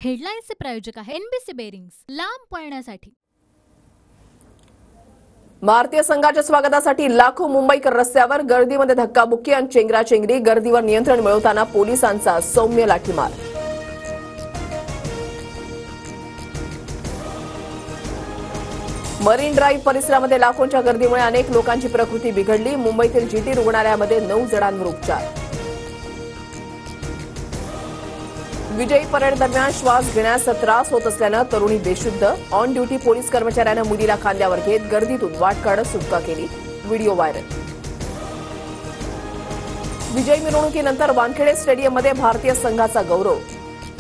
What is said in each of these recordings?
हेडलाईन्सचे प्रायोजक आहे NBC bearings, लांब पळण्यासाठी। भारतीय संघाच्या स्वागतासाठी लाखो मुंबईकर रस्त्यावर, गर्दीमध्ये धक्काबुक्की आणि चेंगराचेंगरी, गर्दीवर नियंत्रण मिळवताना पोलिसांचा सौम्य लाठीमार। मरीन ड्राईव्ह परिसरामध्ये लाखोंच्या गर्दीमुळे अनेक लोकांची प्रकृती बिघडली। मुंबईतील जीटी रुग्णालयामध्ये 9 जणांवर उपचार। विजयी परेड दरम्यान श्वास घेण्यास त्रास होत असल्यानं तरुणी बेशुद्ध, ऑन ड्युटी पोलीस कर्मचाऱ्यानं मुलीला खांद्यावर घेत गर्दीतून वाट काढत सुटका केली, व्हिडिओ व्हायरल। विजयी मिरवणुकीनंतर वानखेडे स्टेडियममध्ये भारतीय संघाचा गौरव,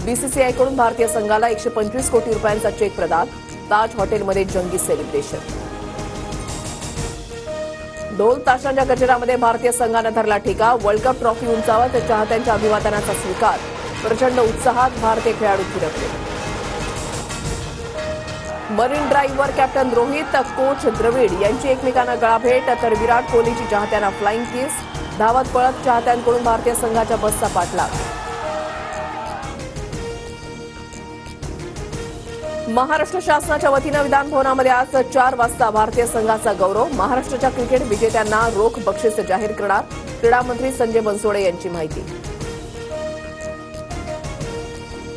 बीसीसीआयकडून भारतीय संघाला 125 कोटी रुपयांचा चेक प्रदान, ताज हॉटेलमध्ये जंगी सेलिब्रेशन। ढोल ताशांच्या गजरामध्ये भारतीय संघानं धरला ठेका, वर्ल्ड कप ट्रॉफी उंचावत चाहत्यांच्या अभिवादनाचा स्वीकार, प्रचंड उत्साहात भारतीय खेळाडू थिरकले। मरीन ड्राईव्हवर कॅप्टन रोहित, कोच द्रविड यांची एकमेकांना गळाभेट, तर विराट कोहलीची चाहत्यांना फ्लाइंग किस, धावत पळत चाहत्यांकडून भारतीय संघाच्या बसचा पाठलाग। महाराष्ट्र शासनाच्या वतीनं विधान भवनामध्ये आज 4 वाजता भारतीय संघाचा गौरव, महाराष्ट्राच्या क्रिकेट विजेत्यांना रोख बक्षीस जाहीर करणार, क्रीडा मंत्री संजय बनसोडे यांची माहिती।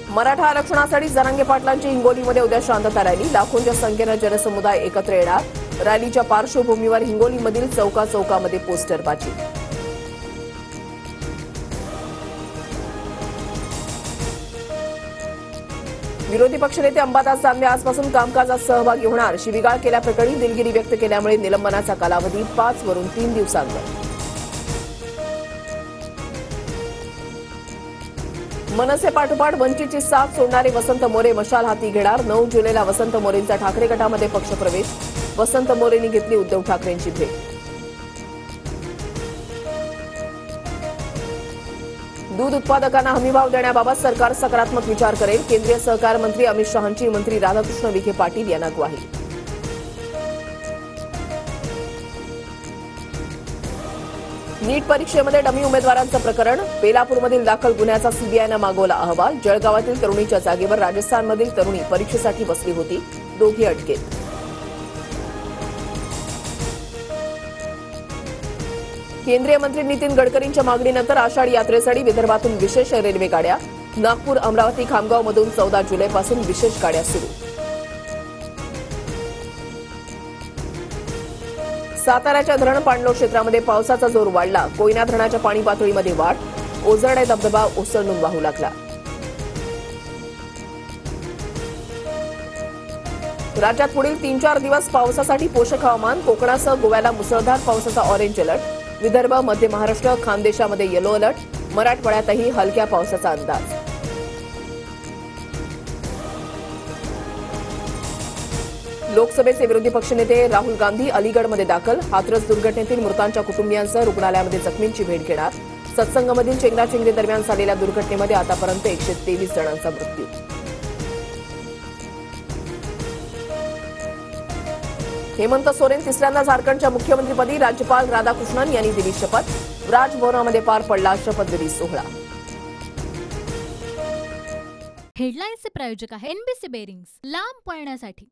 मराठा आरक्षणासाठी जरांगे पाटलांची हिंगोलीमध्ये उद्या शांतता रॅली, लाखोंच्या संख्येनं जनसमुदाय एकत्र येणार, रॅलीच्या पार्श्वभूमीवर हिंगोलीमधील चौकाचौकामध्ये पोस्टरबाजी। विरोधी पक्षनेते अंबादास दानवे आजपासून कामकाजात सहभागी होणार, शिवीगाळ केल्याप्रकरणी दिलगिरी व्यक्त केल्यामुळे निलंबनाचा कालावधी 5 वरून 3 दिवसांवर। मनसे पाठोपाठ वंचितची साथ सोडणारे वसंत मोरे मशाल हाती घेणार, 9 जुलैला वसंत मोरेंचा ठाकरे गटामध्ये पक्षप्रवेश, वसंत मोरेंनी घेतली उद्धव ठाकरेंची भेट। दूध उत्पादकांना हमीभाव देण्याबाबत सरकार सकारात्मक विचार करेल, केंद्रीय सहकार मंत्री अमित शहांची मंत्री राधाकृष्ण विखे पाटील यांना ग्वाही। नीट परीक्षेमध्ये डमी उमेदवारांचं प्रकरण, बेलापूरमधील दाखल गुन्ह्याचा सीबीआयनं मागवला अहवाल, जळगावातील तरुणीच्या जागेवर राजस्थानमधील तरुणी परीक्षेसाठी बसली होती, दोघी अटकेत। केंद्रीय मंत्री नितीन गडकरींच्या मागणीनंतर आषाढी यात्रेसाठी विदर्भातून विशेष रेल्वे गाड्या, नागपूर, अमरावती, खामगावमधून 14 जुलैपासून विशेष गाड्या सुरू। साताऱ्याच्या धरण पाणलोट क्षेत्रामध्ये पावसाचा जोर वाढला, कोयना धरणाच्या पाणी पातळीमध्ये वाढ, ओझरडे धबधबा ओसंडून वाहू लागला। राज्यात पुढील 3-4 दिवस पावसासाठी पोषक हवामान, कोकणासह गोव्याला मुसळधार पावसाचा ऑरेंज अलर्ट, विदर्भ, मध्य महाराष्ट्र, खानदेशामध्ये येलो अलर्ट, मराठवाड्यातही हलक्या पावसाचा अंदाज। लोकसभेचे विरोधी पक्षनेते राहुल गांधी अलीगडमध्ये दाखल, हाथरस दुर्घटनेतील मृतांच्या कुटुंबियांसह रुग्णालयामध्ये जखमींची भेट घेणार, सत्संगमधील चेंगराचेंगरी दरम्यान झालेल्या दुर्घटनेमध्ये आतापर्यंत 123 जणांचा मृत्यू। हेमंत सोरेन तिसऱ्यांदा झारखंडच्या मुख्यमंत्रीपदी, राज्यपाल राधाकृष्णन यांनी दिली शपथ, राजभवनामध्ये पार पडला शपथविधी सोहळा। हेडलाईन्सचे प्रायोजक आहे एनबीसी बेरिंग्स, लांब पळण्यासाठी।